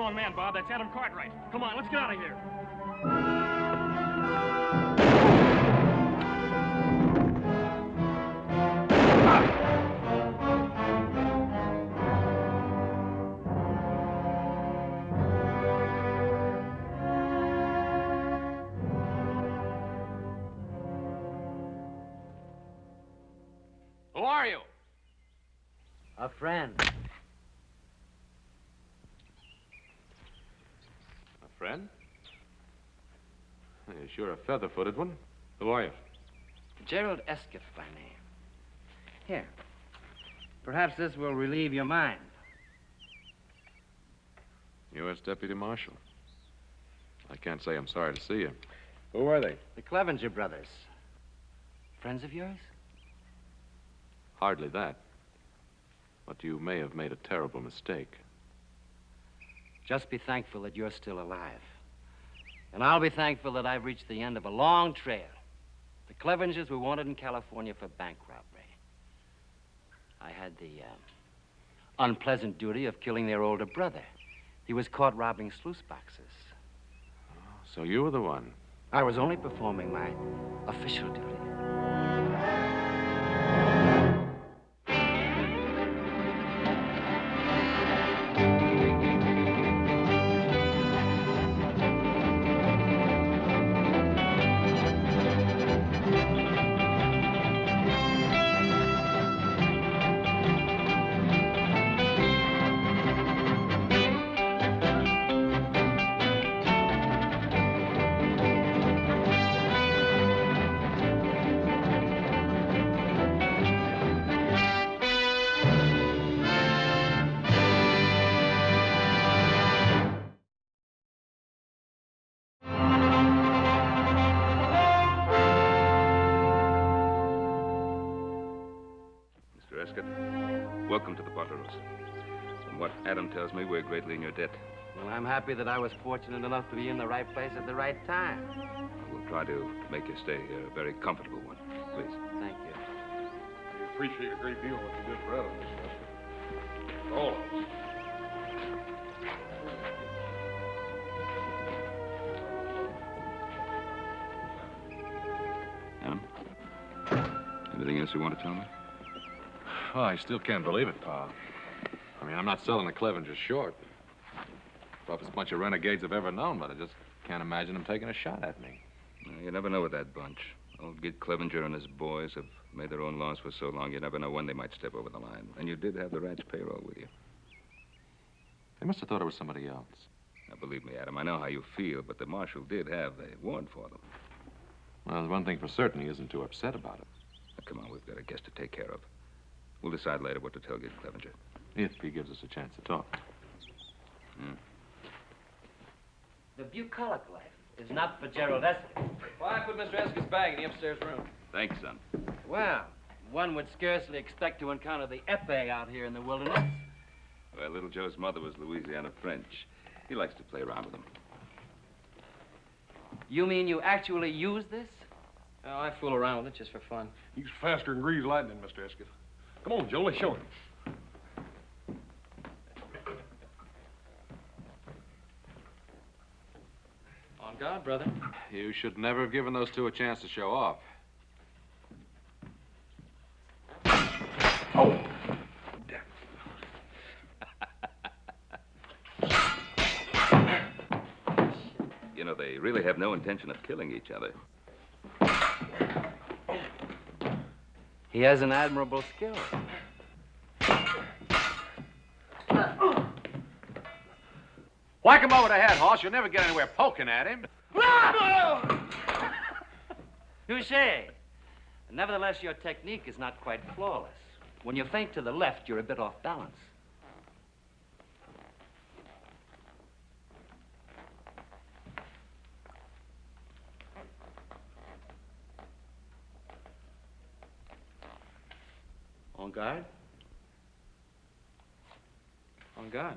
wrong man, Bob. That's Adam Cartwright. Come on, let's get out of here. Who are you? A friend. A friend? You're sure a feather-footed one. Who are you? Gerald Escott by name. Here. Perhaps this will relieve your mind. U.S. Deputy Marshal. I can't say I'm sorry to see you. Who are they? The Clevenger brothers. Friends of yours? Hardly that. But you may have made a terrible mistake. Just be thankful that you're still alive. And I'll be thankful that I've reached the end of a long trail. The Clevengers were wanted in California for bank robbery. I had the unpleasant duty of killing their older brother. He was caught robbing sluice boxes. So you were the one. I was only performing my official duty. Welcome to the Potteros. From what Adam tells me, we're greatly in your debt. Well, I'm happy that I was fortunate enough to be in the right place at the right time. We'll try to make your stay here a very comfortable one. Please. Thank you. We appreciate a great deal what you did for Adam, Mr. Escott. For all of us. Adam? Anything else you want to tell me? Oh, I still can't believe it, Pa. I mean, I'm not selling the Clevengers short. Roughest bunch of renegades I've ever known, but I just can't imagine them taking a shot at me. You never know with that bunch. Old Gid Clevenger and his boys have made their own laws for so long, you never know when they might step over the line. And you did have the ranch payroll with you. They must have thought it was somebody else. Now, believe me, Adam, I know how you feel, but the marshal did have a warrant for them. Well, there's one thing for certain. He isn't too upset about it. Now, come on, we've got a guest to take care of. We'll decide later what to tell Gid Clevenger. If he gives us a chance to talk. The bucolic life is not for Gerald Escott. Well, I put Mr. Escott's bag in the upstairs room. Thanks, son. Well, one would scarcely expect to encounter the épée out here in the wilderness. Well, little Joe's mother was Louisiana French. He likes to play around with them. You mean you actually use this? Oh, I fool around with it just for fun. He's faster than greased lightning, Mr. Escott. Come on, Joe, let's show him. On guard, brother. You should never have given those two a chance to show off. Oh! You know, they really have no intention of killing each other. He has an admirable skill. Whack him over the head, Hoss. You'll never get anywhere poking at him. Touché. Nevertheless, your technique is not quite flawless. When you feint to the left, you're a bit off balance. On guard? On guard.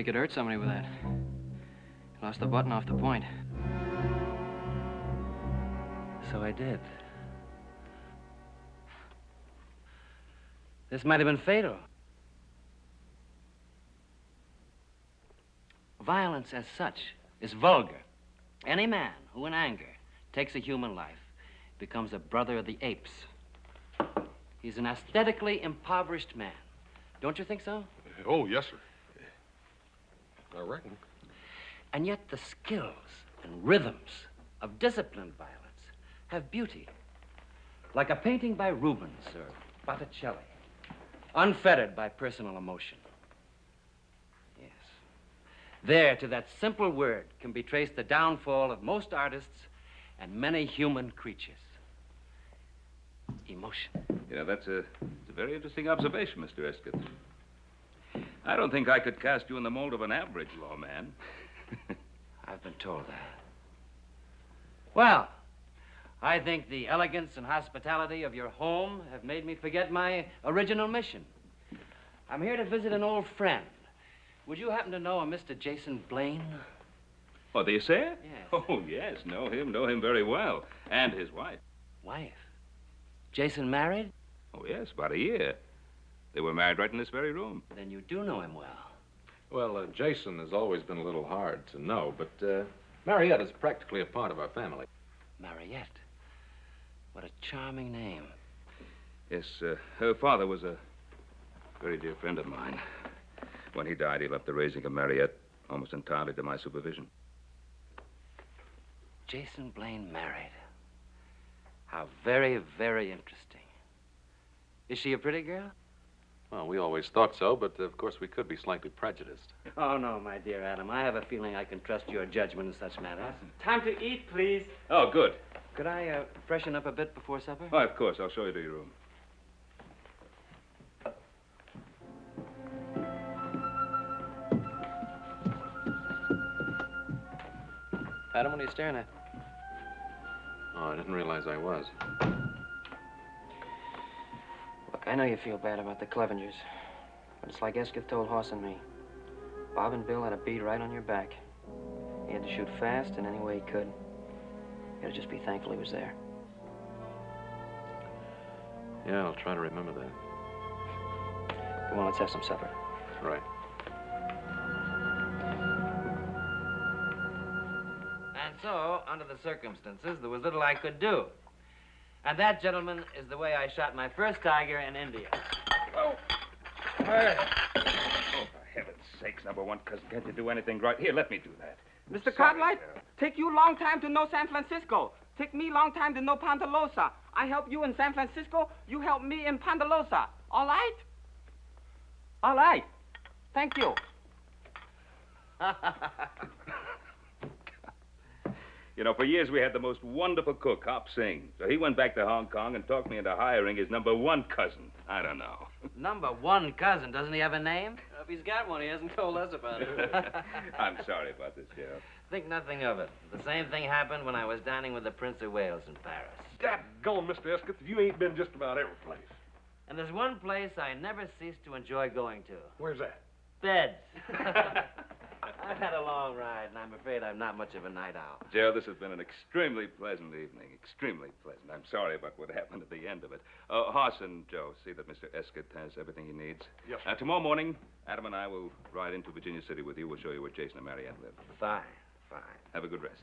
you could hurt somebody with that. Lost the button off the point. So I did. This might have been fatal. Violence as such is vulgar. Any man who in anger takes a human life becomes a brother of the apes. He's an aesthetically impoverished man. Don't you think so? Oh, yes, sir. I reckon. And yet the skills and rhythms of disciplined violence have beauty. Like a painting by Rubens or Botticelli, unfettered by personal emotion. Yes. There, to that simple word, can be traced the downfall of most artists and many human creatures. Emotion. You know, that's a very interesting observation, Mr. Escott. I don't think I could cast you in the mold of an average lawman. I've been told that. Well, I think the elegance and hospitality of your home have made me forget my original mission. I'm here to visit an old friend. Would you happen to know a Mr. Jason Blaine? Oh, the assayer? Yes. Oh, yes. Know him very well. And his wife. Wife? Jason married? Oh, yes, about a year. They were married right in this very room. Then you do know him well. Well, Jason has always been a little hard to know, but Mariette is practically a part of our family. Mariette. What a charming name. Yes, her father was a very dear friend of mine. When he died, he left the raising of Mariette almost entirely to my supervision. Jason Blaine married. How very, very interesting. Is she a pretty girl? Well, we always thought so, but of course we could be slightly prejudiced. Oh, no, my dear Adam. I have a feeling I can trust your judgment in such matters. Time to eat, please. Oh, good. Could I freshen up a bit before supper? Oh, of course. I'll show you to your room. Adam, what are you staring at? Oh, I didn't realize I was. Look, I know you feel bad about the Clevengers, but it's like Escott told Hoss and me. Bob and Bill had a bead right on your back. He had to shoot fast in any way he could. You gotta just be thankful he was there. Yeah, I'll try to remember that. Come on, let's have some supper. Right. And so, under the circumstances, there was little I could do. And that, gentlemen, is the way I shot my first tiger in India. Oh, for heaven's sakes, number one cousin, can't you do anything right? Here, let me do that. Mr. Cartwright, take you long time to know San Francisco. Take me long time to know Ponderosa. I help you in San Francisco, you help me in Ponderosa. All right? All right. Thank you. You know, for years we had the most wonderful cook, Hop Singh. So he went back to Hong Kong and talked me into hiring his number one cousin. I don't know. Number one cousin. Doesn't he have a name? If he's got one, he hasn't told us about it. I'm sorry about this, Sheriff. Think nothing of it. The same thing happened when I was dining with the Prince of Wales in Paris. Dadgone, Mr. Escott, you ain't been just about every place. And there's one place I never cease to enjoy going to. Where's that? Beds. I've had a long ride, and I'm afraid I'm not much of a night owl. Gerald, this has been an extremely pleasant evening. Extremely pleasant. I'm sorry about what happened at the end of it. Hoss and Joe, see that Mr. Escott has everything he needs. Yes, sir. Tomorrow morning, Adam and I will ride into Virginia City with you. We'll show you where Jason and Mariette live. Fine, fine. Have a good rest.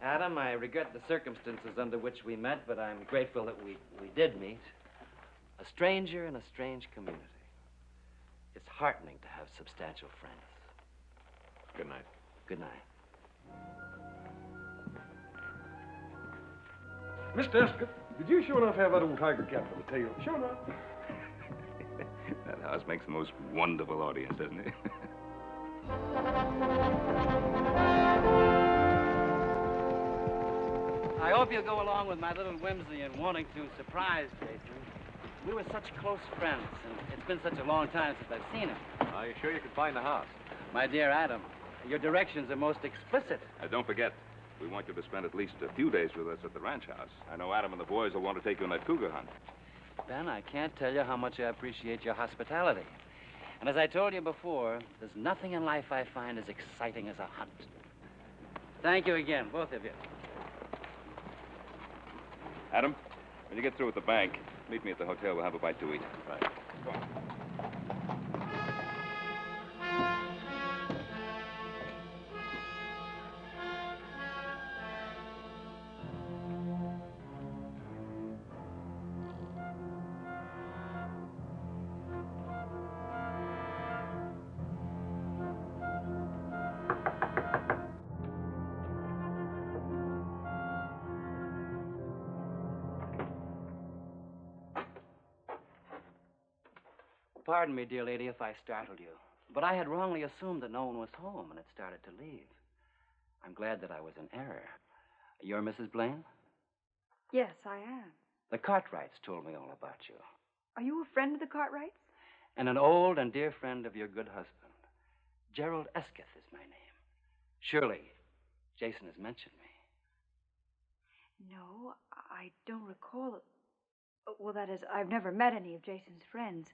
Adam, I regret the circumstances under which we met, but I'm grateful that we did meet. A stranger in a strange community. It's heartening to have substantial friends. Good night. Good night. Mr. Escott, did you sure enough have that old tiger cat for the tail? Sure enough. That house makes the most wonderful audience, doesn't it? I hope you'll go along with my little whimsy in wanting to surprise Jason. We were such close friends, and it's been such a long time since I've seen him. Are you sure you can find the house? My dear Adam, your directions are most explicit. Don't forget, we want you to spend at least a few days with us at the ranch house. I know Adam and the boys will want to take you on that cougar hunt. Ben, I can't tell you how much I appreciate your hospitality. And as I told you before, there's nothing in life I find as exciting as a hunt. Thank you again, both of you. Adam, when you get through with the bank, meet me at the hotel. We'll have a bite to eat. Right. Go on. Pardon me, dear lady, if I startled you, but I had wrongly assumed that no one was home and had started to leave. I'm glad that I was in error. You're Mrs. Blaine? Yes, I am. The Cartwrights told me all about you. Are you a friend of the Cartwrights? And an old and dear friend of your good husband. Gerald Esketh is my name. Surely, Jason has mentioned me. No, I don't recall. Well, that is, I've never met any of Jason's friends.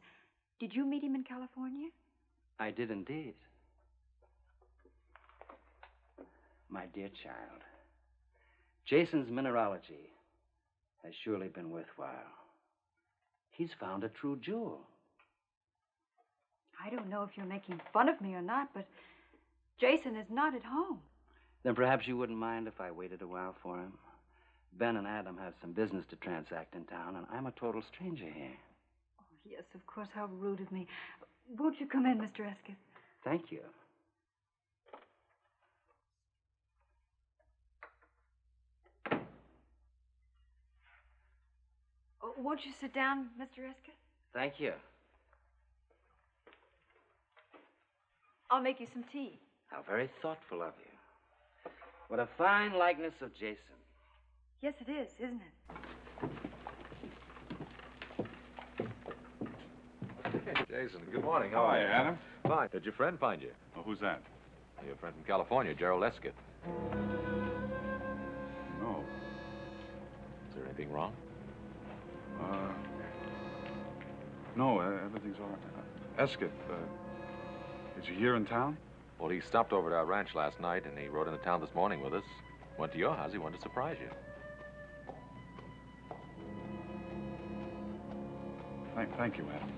Did you meet him in California? I did indeed. My dear child, Jason's mineralogy has surely been worthwhile. He's found a true jewel. I don't know if you're making fun of me or not, but Jason is not at home. Then perhaps you wouldn't mind if I waited a while for him. Ben and Adam have some business to transact in town, and I'm a total stranger here. Oh, yes, of course. How rude of me. Won't you come in, Mr. Esketh? Thank you. Oh, won't you sit down, Mr. Esketh? Thank you. I'll make you some tea. How very thoughtful of you. What a fine likeness of Jason. Yes, it is, isn't it? Hey, Jason, good morning. How are you? Adam? Fine. Did your friend find you? Oh, who's that? Your friend from California, Gerald Esketh. No. Is there anything wrong? No, everything's all right. Esketh, is he here in town? Well, he stopped over at our ranch last night, and he rode into town this morning with us. Went to your house. He wanted to surprise you. Thank you, Adam.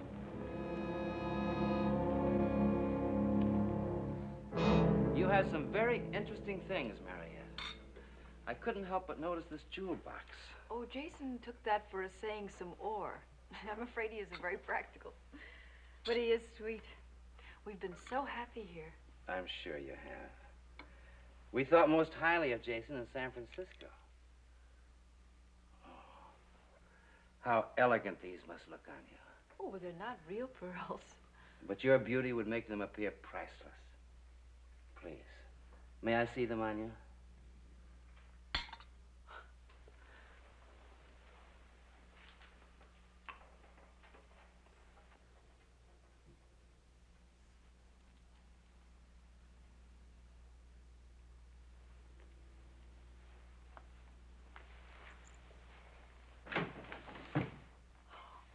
You had some very interesting things, Mariette. I couldn't help but notice this jewel box. Oh, Jason took that for assaying some ore. I'm afraid he isn't very practical. But he is sweet. We've been so happy here. I'm sure you have. We thought most highly of Jason in San Francisco. Oh, how elegant these must look on you. Oh, well, they're not real pearls. But your beauty would make them appear priceless. Please, may I see them on you?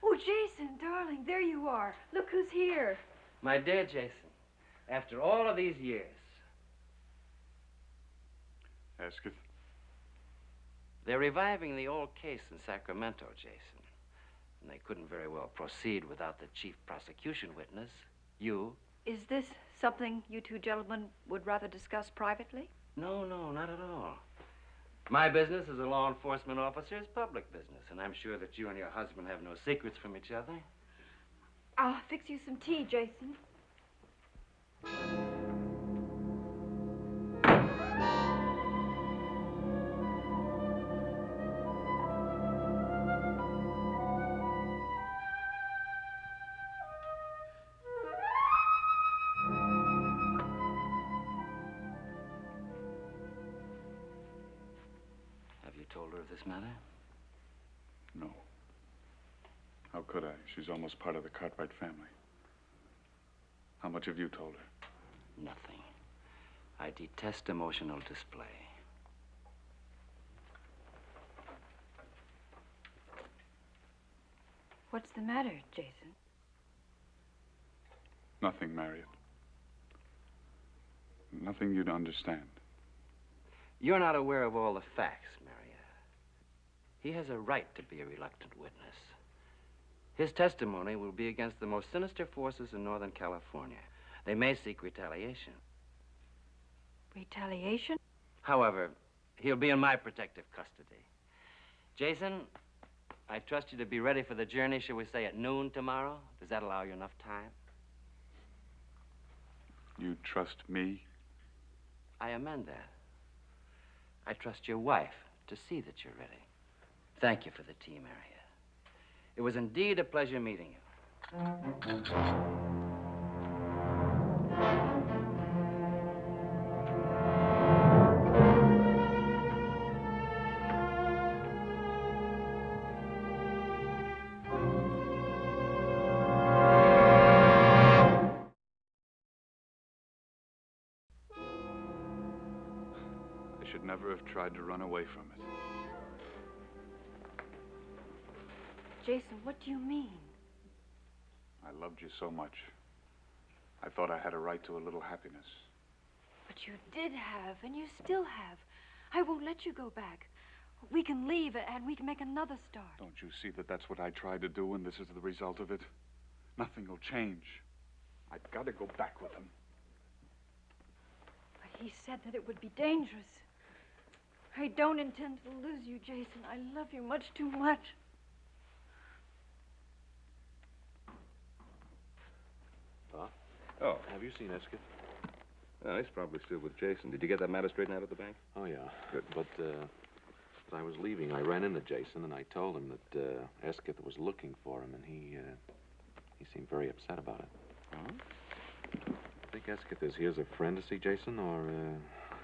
Oh, Jason, darling, there you are. Look who's here. My dear Jason, after all of these years, Esketh? they're reviving the old case in Sacramento, Jason. And they couldn't very well proceed without the chief prosecution witness, you. Is this something you two gentlemen would rather discuss privately? No, not at all. My business as a law enforcement officer is public business, and I'm sure that you and your husband have no secrets from each other. I'll fix you some tea, Jason. Have you told her of this matter? No. How could I? She's almost part of the Cartwright family. How much have you told her? Nothing. I detest emotional display. What's the matter, Jason? Nothing, Marriott. Nothing you'd understand. You're not aware of all the facts, Marietta. He has a right to be a reluctant witness. His testimony will be against the most sinister forces in Northern California. They may seek retaliation. Retaliation? However, he'll be in my protective custody. Jason, I trust you to be ready for the journey, shall we say, at noon tomorrow? Does that allow you enough time? You trust me? I amend that. I trust your wife to see that you're ready. Thank you for the tea, Marietta. It was indeed a pleasure meeting you. I should never have tried to run away from it. Jason, what do you mean? I loved you so much. I thought I had a right to a little happiness. But you did have, and you still have. I won't let you go back. We can leave, and we can make another start. Don't you see that that's what I tried to do, and this is the result of it? Nothing will change. I've got to go back with him. But he said that it would be dangerous. I don't intend to lose you, Jason. I love you much too much. Pa? Oh. Have you seen Esket? Oh, he's probably still with Jason. Did you get that matter straightened out at the bank? Oh, yeah. Good. But, as I was leaving, I ran into Jason, and I told him that, Esket was looking for him, and he seemed very upset about it. Oh? I think Esket is here as a friend to see Jason, or,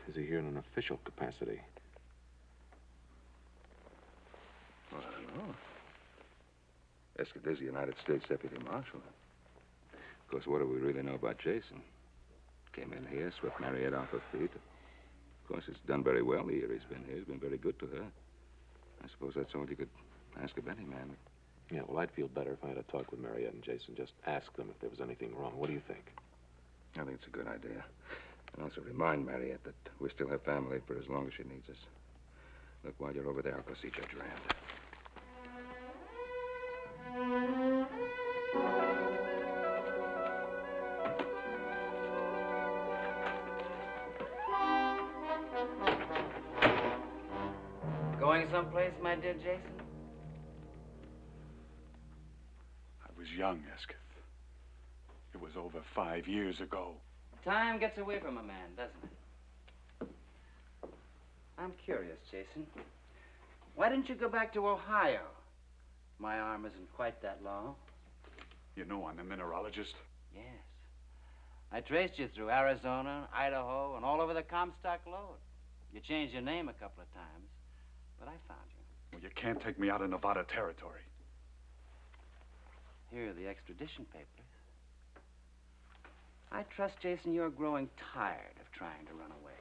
is he here in an official capacity? Well, I don't know. Esket is the United States Deputy Marshal. Of course, what do we really know about Jason? Came in here, swept Marietta off her feet. Of course, he's done very well the year he's been here. He's been very good to her. I suppose that's all you could ask of any man. Yeah, well, I'd feel better if I had a talk with Mariette and Jason. Just ask them if there was anything wrong. What do you think? I think it's a good idea. And also remind Mariette that we still have family for as long as she needs us. Look, while you're over there, I'll go see Judge Rand. Going someplace, my dear Jason? I was young, Esket. It was over 5 years ago. Time gets away from a man, doesn't it? I'm curious, Jason. Why didn't you go back to Ohio? My arm isn't quite that long. You know I'm a mineralogist. Yes. I traced you through Arizona, Idaho, and all over the Comstock Lode. You changed your name a couple of times, but I found you. Well, you can't take me out of Nevada territory. Here are the extradition papers. I trust, Jason, you're growing tired of trying to run away.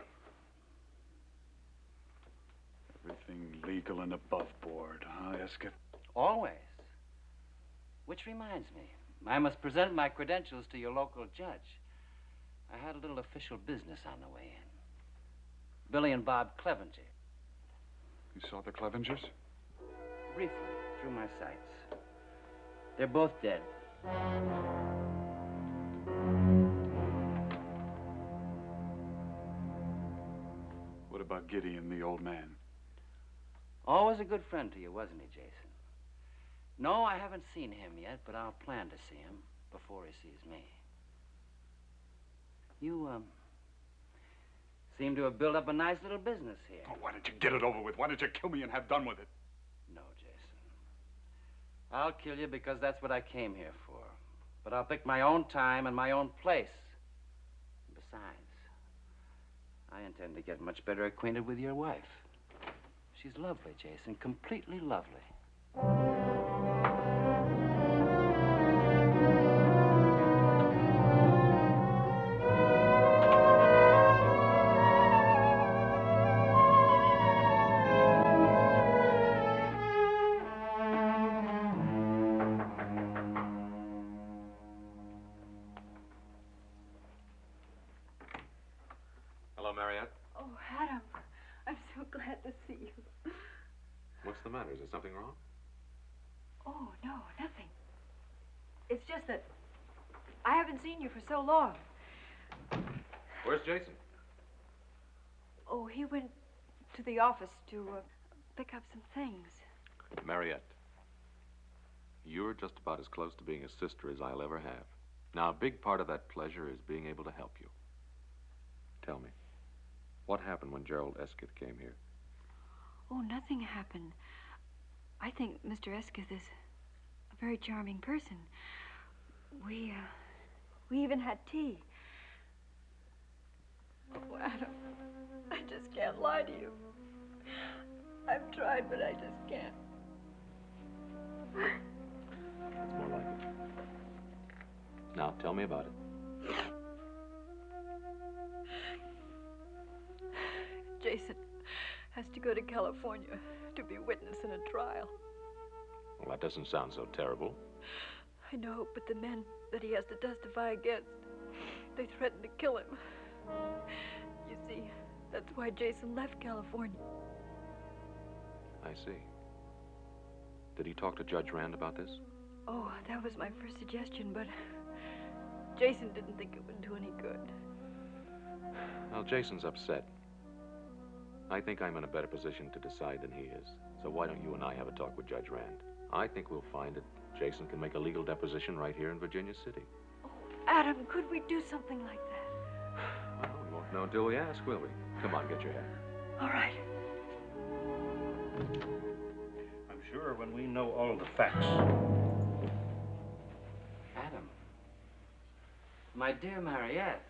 Everything legal and above board, huh, Esket? Always. Which reminds me, I must present my credentials to your local judge. I had a little official business on the way in. Billy and Bob Clevenger. You saw the Clevengers? Briefly, through my sights. They're both dead. What about Gideon, the old man? Always a good friend to you, wasn't he, Jason? No, I haven't seen him yet, but I'll plan to see him before he sees me. You, seem to have built up a nice little business here. Oh, why don't you get it over with? Why don't you kill me and have done with it? No, Jason. I'll kill you because that's what I came here for. But I'll pick my own time and my own place. Besides, I intend to get much better acquainted with your wife. She's lovely, Jason, completely lovely. the matter? Is there something wrong? Oh, no, nothing. It's just that I haven't seen you for so long. Where's Jason? Oh, he went to the office to pick up some things. Mariette, you're just about as close to being a sister as I'll ever have. Now, a big part of that pleasure is being able to help you. Tell me, what happened when Gerald Esketh came here? Oh, nothing happened. I think Mr. Esketh is a very charming person. We even had tea. Oh, Adam, I just can't lie to you. I've tried, but I just can't. That's more like it. Now, tell me about it. Jason has to go to California to be witness in a trial. Well, that doesn't sound so terrible. I know, but the men that he has to testify against, they threatened to kill him. You see, that's why Jason left California. I see. Did he talk to Judge Rand about this? Oh, that was my first suggestion, but Jason didn't think it would do any good. Well, Jason's upset. I think I'm in a better position to decide than he is. So why don't you and I have a talk with Judge Rand? I think we'll find that Jason can make a legal deposition right here in Virginia City. Oh, Adam, could we do something like that? Well, we won't know until we ask, will we? Come on, get your hat. All right. I'm sure when we know all the facts. Adam. My dear Mariette.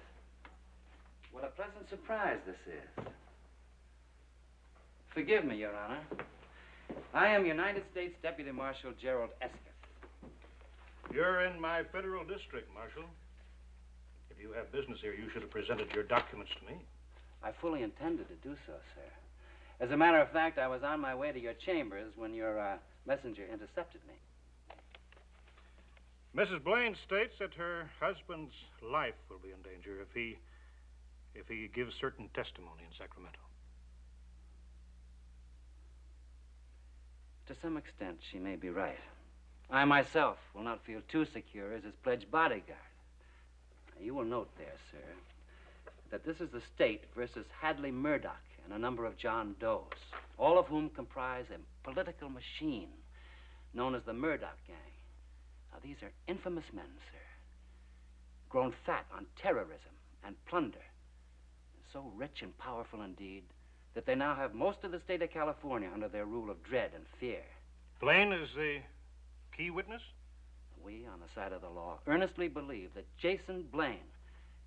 What a pleasant surprise this is. Forgive me, Your Honor. I am United States Deputy Marshal Gerald Esketh. You're in my federal district, Marshal. If you have business here, you should have presented your documents to me. I fully intended to do so, sir. As a matter of fact, I was on my way to your chambers when your messenger intercepted me. Mrs. Blaine states that her husband's life will be in danger if he gives certain testimony in Sacramento. To some extent, she may be right. I myself will not feel too secure as his pledged bodyguard. You will note there, sir, that this is the state versus Hadley Murdoch and a number of John Does, all of whom comprise a political machine known as the Murdoch Gang. Now, these are infamous men, sir, grown fat on terrorism and plunder, so rich and powerful indeed that they now have most of the state of California under their rule of dread and fear. Blaine is the key witness? We, on the side of the law, earnestly believe that Jason Blaine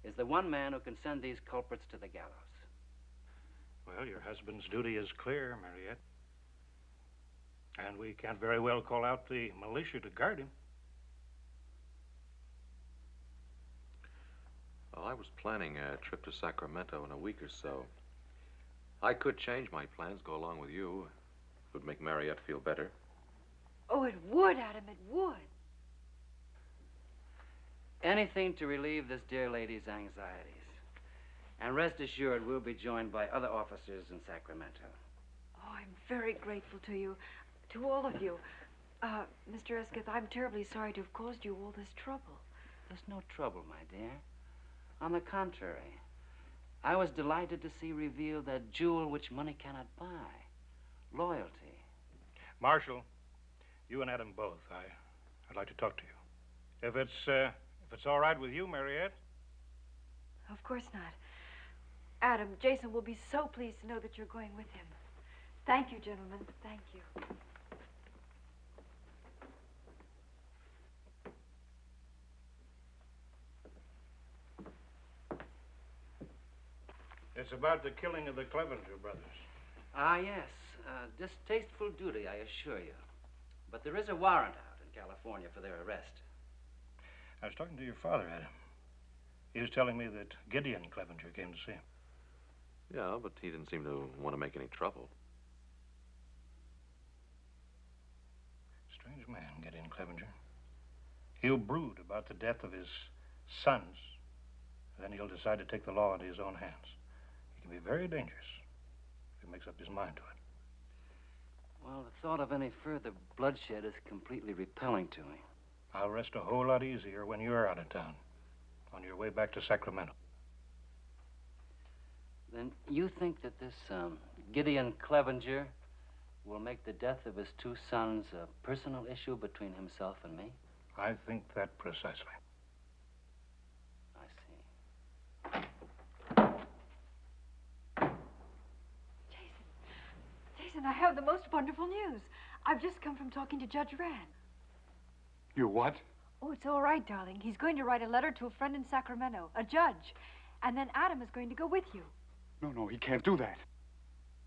is the one man who can send these culprits to the gallows. Well, your husband's duty is clear, Mariette. And we can't very well call out the militia to guard him. Well, I was planning a trip to Sacramento in a week or so. I could change my plans, go along with you. It would make Mariette feel better. Oh, it would, Adam, it would. Anything to relieve this dear lady's anxieties. And rest assured, we'll be joined by other officers in Sacramento. Oh, I'm very grateful to you, to all of you. Mr. Esketh, I'm terribly sorry to have caused you all this trouble. There's no trouble, my dear. On the contrary, I was delighted to see revealed that jewel which money cannot buy, loyalty. Marshal, you and Adam both, I'd like to talk to you. If it's all right with you, Mariette? Of course not. Adam, Jason will be so pleased to know that you're going with him. Thank you, gentlemen. Thank you. It's about the killing of the Clevenger brothers. Ah, yes. Distasteful duty, I assure you. But there is a warrant out in California for their arrest. I was talking to your father, Adam. He was telling me that Gideon Clevenger came to see him. Yeah, but he didn't seem to want to make any trouble. Strange man, Gideon Clevenger. He'll brood about the death of his sons, and then he'll decide to take the law into his own hands. He can be very dangerous if he makes up his mind to it. Well, the thought of any further bloodshed is completely repelling to me. I'll rest a whole lot easier when you're out of town, on your way back to Sacramento. Then you think that this Gideon Clevenger will make the death of his two sons a personal issue between himself and me? I think that precisely. I see. Jason, I have the most wonderful news. I've just come from talking to Judge Rand. You what? Oh, it's all right, darling. He's going to write a letter to a friend in Sacramento, a judge. And then Adam is going to go with you. No, he can't do that.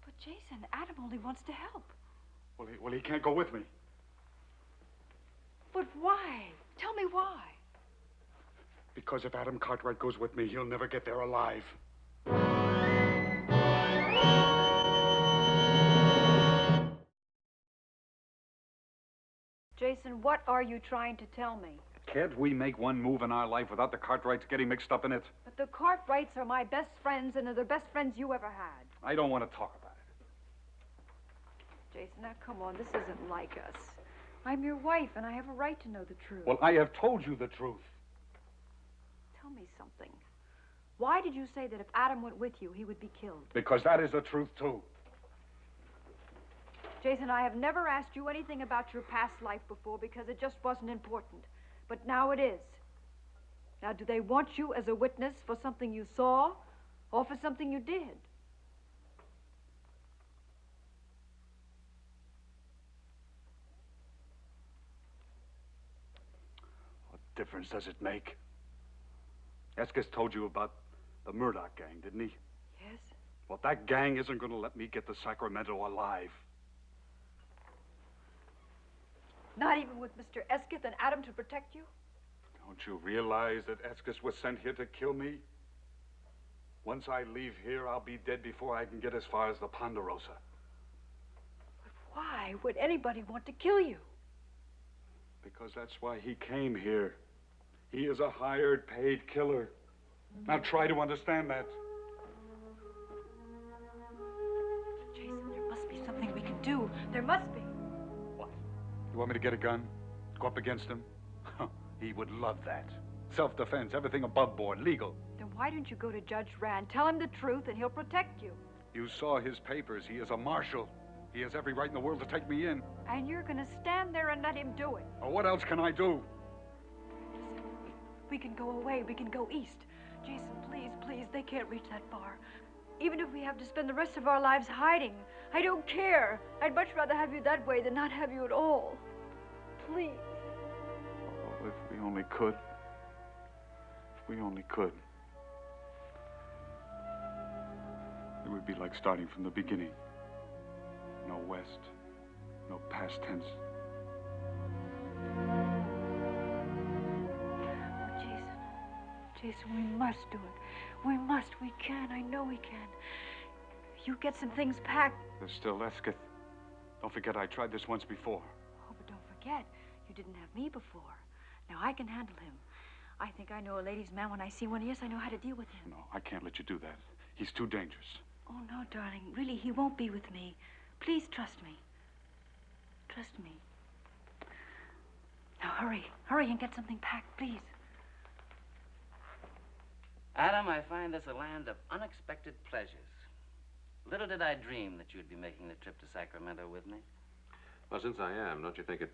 But, Jason, Adam only wants to help. Well, he can't go with me. But why? Tell me why. Because if Adam Cartwright goes with me, he'll never get there alive. Jason, what are you trying to tell me? Can't we make one move in our life without the Cartwrights getting mixed up in it? But the Cartwrights are my best friends, and they're the best friends you ever had. I don't want to talk about it. Jason, now come on, this isn't like us. I'm your wife, and I have a right to know the truth. Well, I have told you the truth. Tell me something. Why did you say that if Adam went with you, he would be killed? Because that is the truth, too. Jason, I have never asked you anything about your past life before because it just wasn't important. But now it is. Now, do they want you as a witness for something you saw or for something you did? What difference does it make? Escus told you about the Murdoch gang, didn't he? Yes. Well, that gang isn't going to let me get to Sacramento alive. Not even with Mr. Esketh and Adam to protect you? Don't you realize that Escus was sent here to kill me? Once I leave here, I'll be dead before I can get as far as the Ponderosa. But why would anybody want to kill you? Because that's why he came here. He is a hired, paid killer. Now try to understand that. Jason, there must be something we can do. There must be. You want me to get a gun? Go up against him? He would love that. Self-defense, everything above board, legal. Then why don't you go to Judge Rand, tell him the truth, and he'll protect you? You saw his papers. He is a marshal. He has every right in the world to take me in. And you're going to stand there and let him do it? Well, what else can I do? Listen, we can go away. We can go east. Jason, please, they can't reach that far. Even if we have to spend the rest of our lives hiding, I don't care. I'd much rather have you that way than not have you at all. Please. Oh, if we only could. If we only could. It would be like starting from the beginning. No West, no past tense. Oh, Jason, we must do it. We must. We can. I know we can. You get some things packed. There's still Esceth. Don't forget, I tried this once before. Oh, but don't forget, you didn't have me before. Now, I can handle him. I think I know a ladies' man when I see one. Yes, I know how to deal with him. No, I can't let you do that. He's too dangerous. Oh, no, darling. Really, he won't be with me. Please trust me. Trust me. Now, hurry. Hurry and get something packed, please. Adam, I find this a land of unexpected pleasures. Little did I dream that you'd be making the trip to Sacramento with me. Well, since I am, don't you think it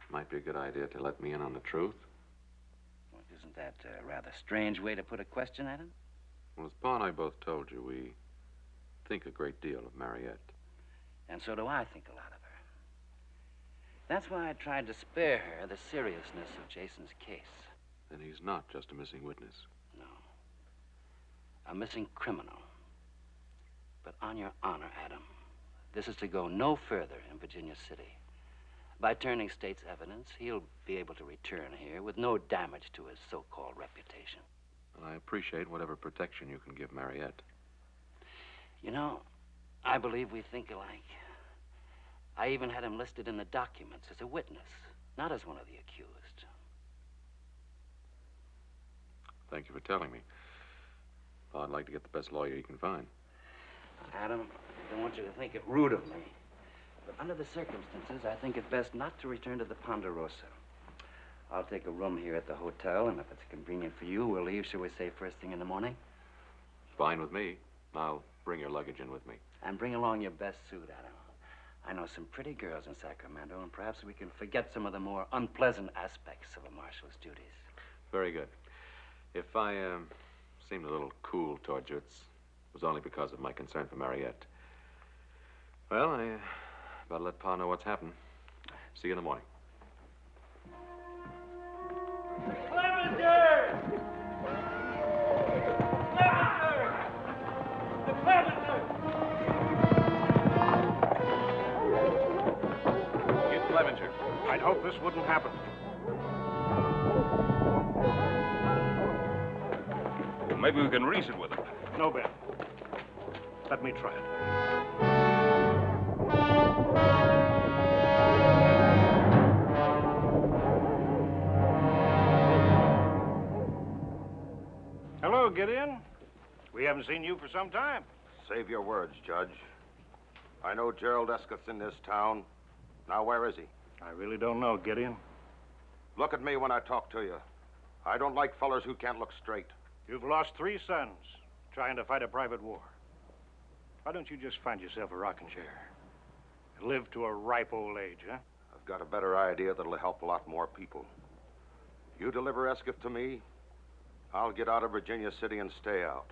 might be a good idea to let me in on the truth? Well, isn't that a rather strange way to put a question, Adam? Well, as Pa and I both told you, we think a great deal of Mariette. And so do I think a lot of her. That's why I tried to spare her the seriousness of Jason's case. Then he's not just a missing witness. No. A missing criminal. But on your honor, Adam, this is to go no further in Virginia City. By turning state's evidence, he'll be able to return here with no damage to his so-called reputation. And I appreciate whatever protection you can give Mariette. You know, I believe we think alike. I even had him listed in the documents as a witness, not as one of the accused. Thank you for telling me. Pa, I'd like to get the best lawyer you can find. Adam, I don't want you to think it rude of me, But under the circumstances, I think it best not to return to the Ponderosa. I'll take a room here at the hotel, and if it's convenient for you, we'll leave, shall we say, first thing in the morning? Fine with me. I'll bring your luggage in with me. And bring along your best suit, Adam. I know some pretty girls in Sacramento, and perhaps we can forget some of the more unpleasant aspects of a marshal's duties. Very good. If I seemed a little cool towards you, it was only because of my concern for Mariette. Well, I better let Pa know what's happened. See you in the morning. Clevenger! Clevenger! The Clevenger! Get Clevenger. I'd hope this wouldn't happen. Well, maybe we can reason with him. No, Ben. Let me try it. Hello, Gideon. We haven't seen you for some time. Save your words, Judge. I know Gerald Eskett's in this town. Now, where is he? I really don't know, Gideon. Look at me when I talk to you. I don't like fellers who can't look straight. You've lost 3 sons trying to fight a private war. Why don't you just find yourself a rocking chair and live to a ripe old age, huh? I've got a better idea that'll help a lot more people. You deliver Eskett to me, I'll get out of Virginia City and stay out.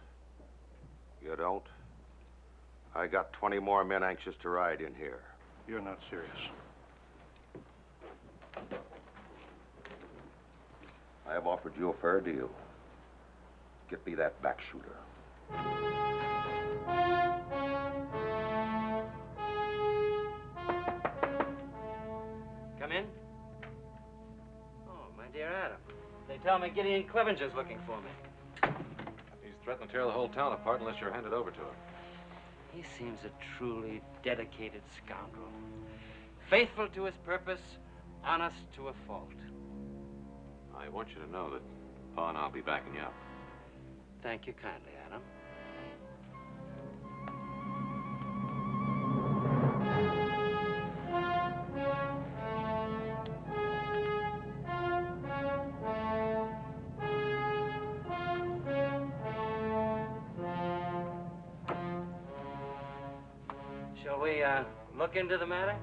You don't? I got 20 more men anxious to ride in here. You're not serious. I have offered you a fair deal. Get me that back shooter. Come in. Oh, my dear Adam. They tell me Gideon Clevenger's looking for me. He's threatened to tear the whole town apart unless you're handed over to him. He seems a truly dedicated scoundrel. Faithful to his purpose, honest to a fault. I want you to know that Pa and I'll be backing you up. Thank you kindly, Adam. Shall we, look into the matter?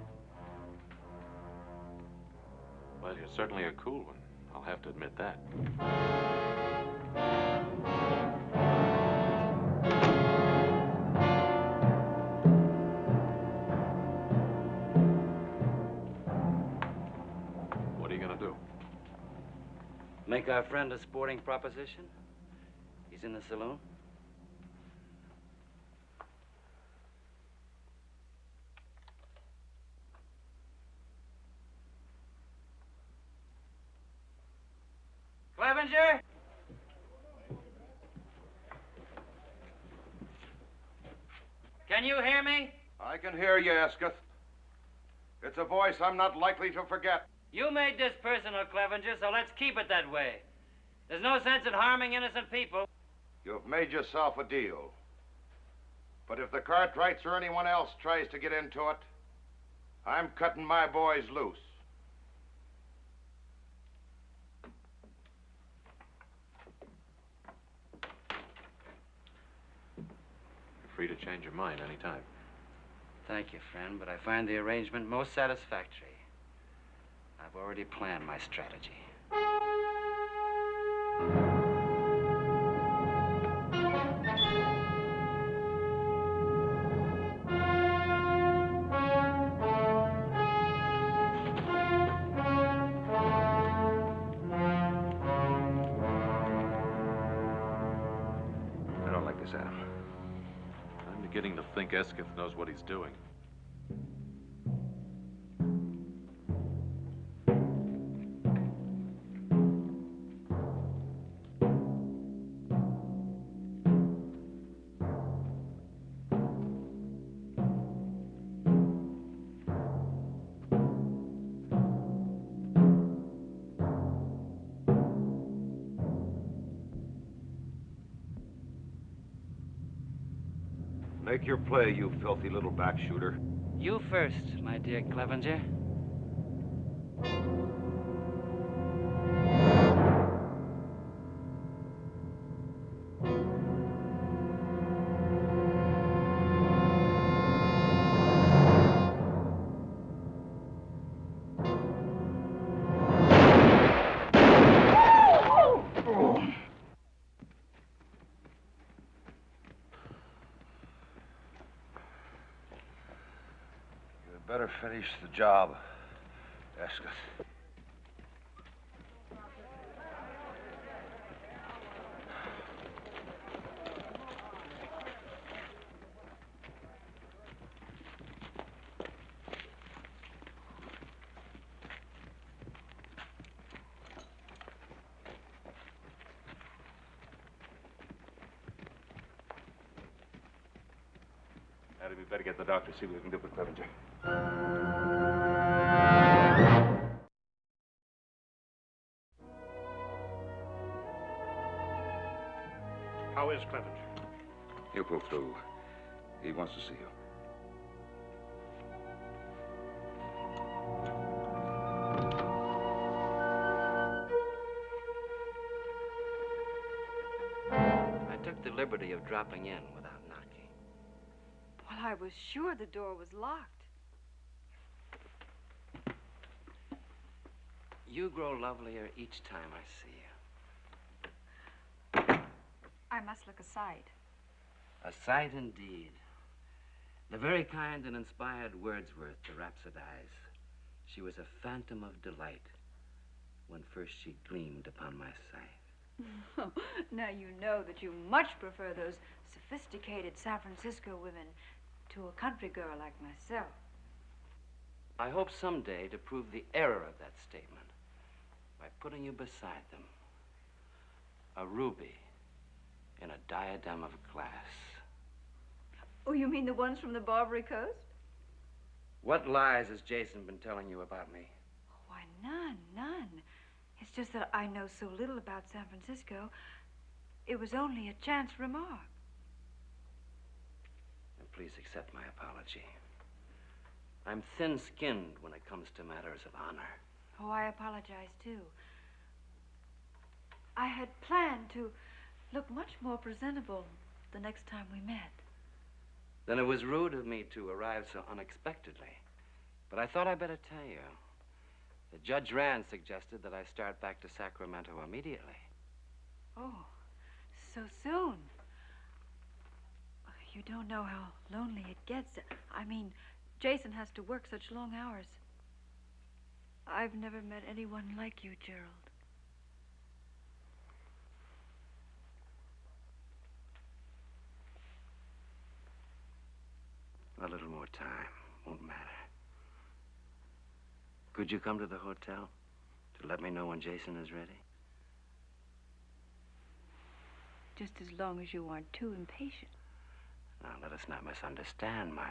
Well, you're certainly a cool one. I'll have to admit that. What are you going to do? Make our friend a sporting proposition? He's in the saloon? Clevenger? Can you hear me? I can hear you, Esketh. It's a voice I'm not likely to forget. You made this personal, Clevenger, so let's keep it that way. There's no sense in harming innocent people. You've made yourself a deal. But if the Cartwrights or anyone else tries to get into it, I'm cutting my boys loose. You're free to change your mind any time. Thank you, friend, but I find the arrangement most satisfactory. I've already planned my strategy. I don't like this, Adam. I'm beginning to think Esketh knows what he's doing. Make your play, you filthy little back shooter. You first, my dear Clevenger. Better finish the job, Escott. Now, we better get the doctor, see what we can do for Clevenger. How is Clevenger? He'll pull through. He wants to see you. I took the liberty of dropping in without knocking. Well, I was sure the door was locked. You grow lovelier each time I see you. I must look a sight. A sight indeed. The very kind and inspired Wordsworth to rhapsodize. She was a phantom of delight when first she gleamed upon my sight. Now you know that you much prefer those sophisticated San Francisco women to a country girl like myself. I hope someday to prove the error of that statement by putting you beside them. A ruby in a diadem of glass. Oh, you mean the ones from the Barbary Coast? What lies has Jason been telling you about me? Why, none. It's just that I know so little about San Francisco. It was only a chance remark. And please accept my apology. I'm thin-skinned when it comes to matters of honor. Oh, I apologize, too. I had planned to look much more presentable the next time we met. Then it was rude of me to arrive so unexpectedly. But I thought I'd better tell you. The Judge Rand suggested that I start back to Sacramento immediately. Oh, so soon. You don't know how lonely it gets. I mean, Jason has to work such long hours. I've never met anyone like you, Gerald. A little more time. Won't matter. Could you come to the hotel to let me know when Jason is ready? Just as long as you aren't too impatient. Now, let us not misunderstand my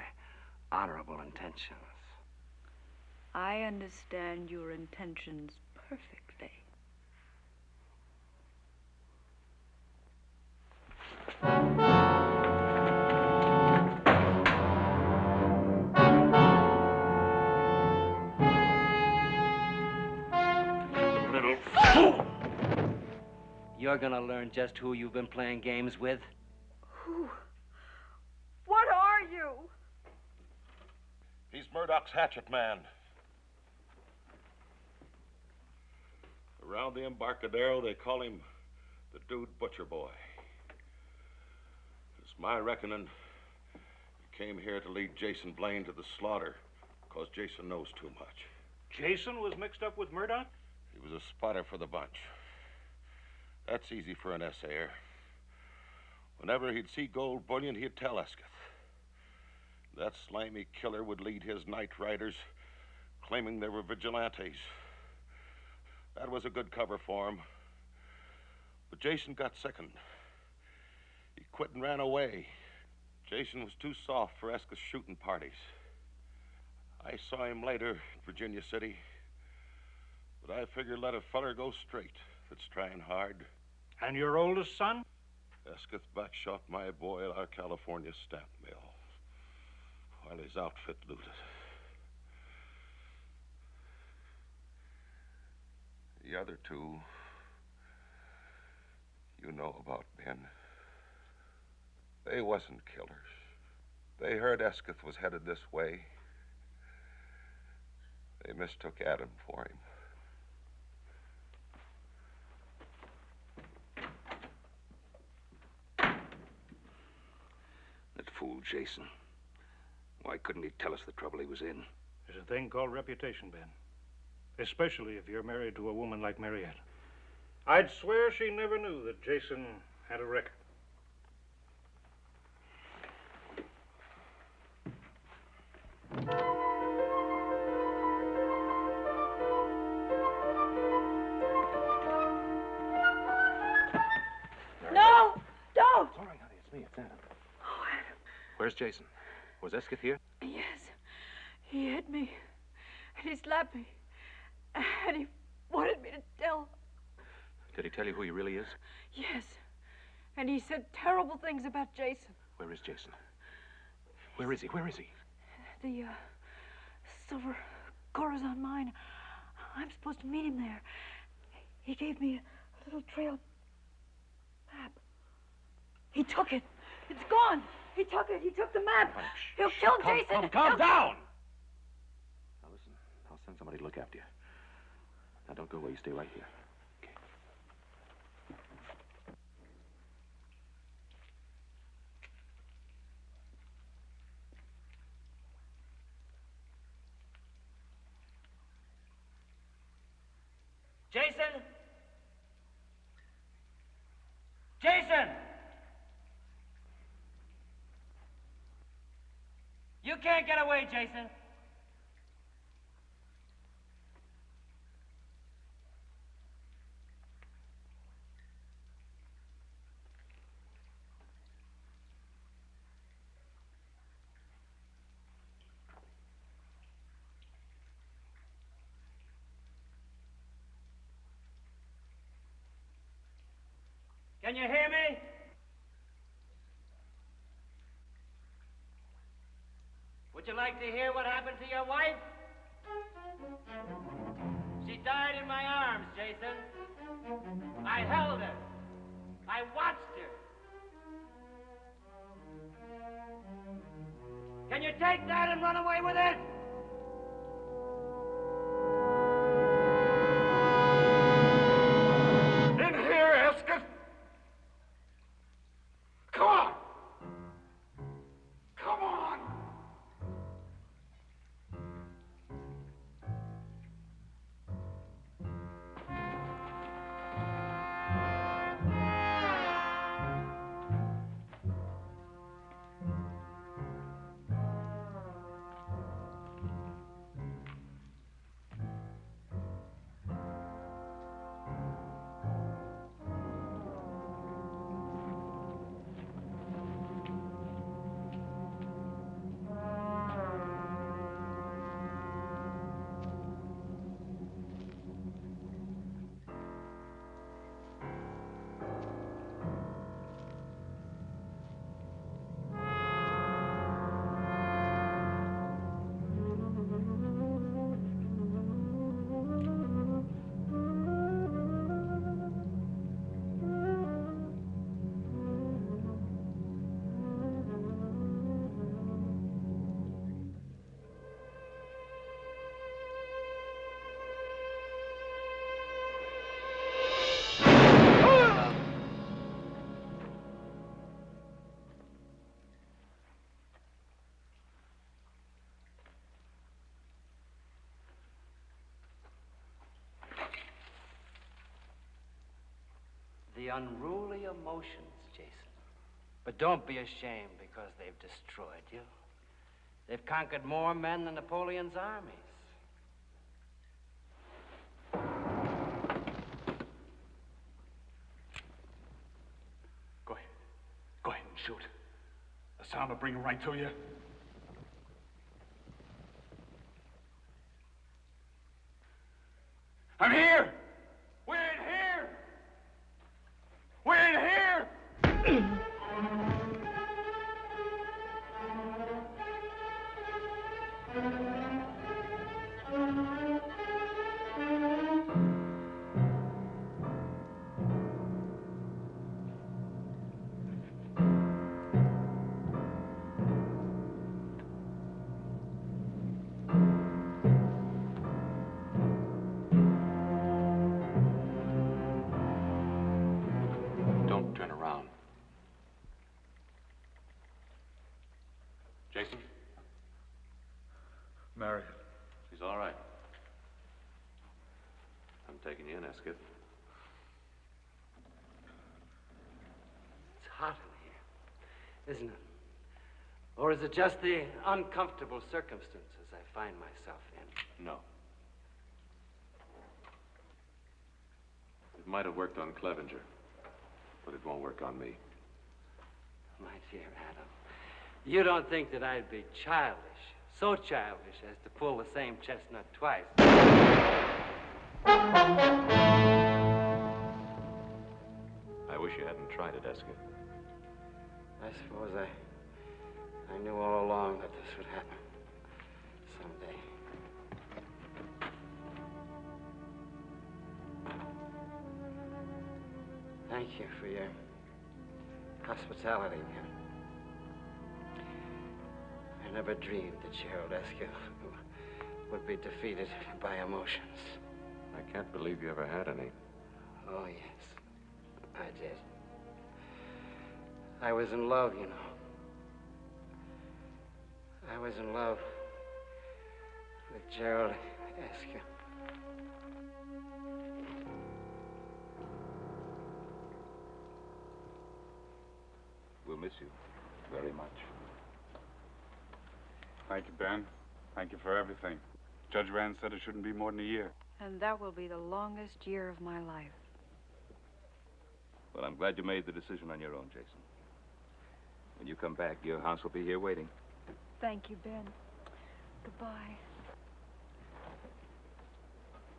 honorable intentions. I understand your intentions perfectly. Little You're gonna learn just who you've been playing games with. Who? What are you? He's Murdoch's hatchet man. Around the Embarcadero, they call him the Dude Butcher Boy. It's my reckoning he came here to lead Jason Blaine to the slaughter because Jason knows too much. Jason was mixed up with Murdoch? He was a spotter for the bunch. That's easy for an essayer. Whenever he'd see gold bullion, he'd tell Escott. That slimy killer would lead his night riders, claiming they were vigilantes. That was a good cover for him. But Jason got sickened. He quit and ran away. Jason was too soft for Escott's shooting parties. I saw him later in Virginia City, but I figured let a feller go straight that's trying hard. And your oldest son? Escott backshot my boy at our California stamp mill. while his outfit looted. The other two, you know about, Ben. They wasn't killers. They heard Esketh was headed this way. They mistook Adam for him. That fool Jason. Why couldn't he tell us the trouble he was in? There's a thing called reputation, Ben. Especially if you're married to a woman like Mariette. I'd swear she never knew that Jason had a record. No! Don't! It's all right, honey. It's me. It's Adam. Oh, Adam. Where's Jason? Was Esketh here? Yes. He hit me. And he slapped me. And he wanted me to tell. Did he tell you who he really is? Yes. And he said terrible things about Jason. Where is Jason? Where is he? Where is he? The silver Corazon mine. I'm supposed to meet him there. He gave me a little trail map. He took it. It's gone. He took it. He took the map. He'll kill Jason. Calm down! Now listen, I'll send somebody to look after you. Now don't go away. You stay right here. Okay. Jason! Jason! You can't get away, Jason. Can you hear me? Would you like to hear what happened to your wife? She died in my arms, Jason. I held her. I watched her. Can you take that and run away with it? In here, Esketh! Come on! Come on! The unruly emotions, Jason. But don't be ashamed because they've destroyed you. They've conquered more men than Napoleon's armies. Go ahead. Go ahead and shoot. The sound will bring him right to you. I'm here! We're in here! We're in here! Mary. She's all right. I'm taking you in, Escott. It's hot in here, isn't it? Or is it just the uncomfortable circumstances I find myself in? No. It might have worked on Clevenger, but it won't work on me. My dear Adam, you don't think that I'd be childish, so childish as to pull the same chestnut twice. I wish you hadn't tried it, Escott. I suppose I knew all along that this would happen someday. Thank you for your hospitality, man. I never dreamed that Gerald Escott would be defeated by emotions. I can't believe you ever had any. Oh, yes, I did. I was in love, you know. I was in love with Gerald Escott. We'll miss you very much. Thank you, Ben. Thank you for everything. Judge Rand said it shouldn't be more than a year. And that will be the longest year of my life. Well, I'm glad you made the decision on your own, Jason. When you come back, your house will be here waiting. Thank you, Ben. Goodbye.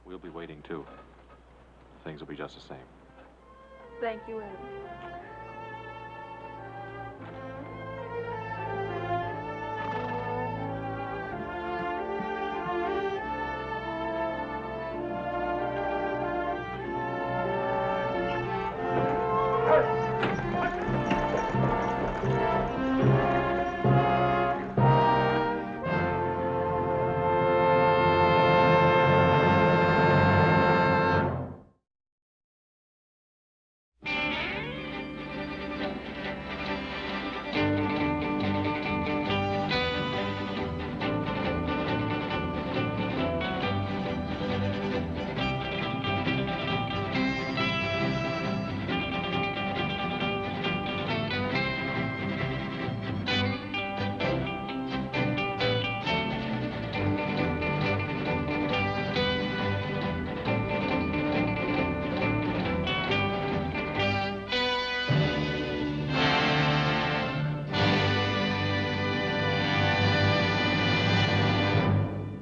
We'll be waiting, too. Things will be just the same. Thank you, Adam.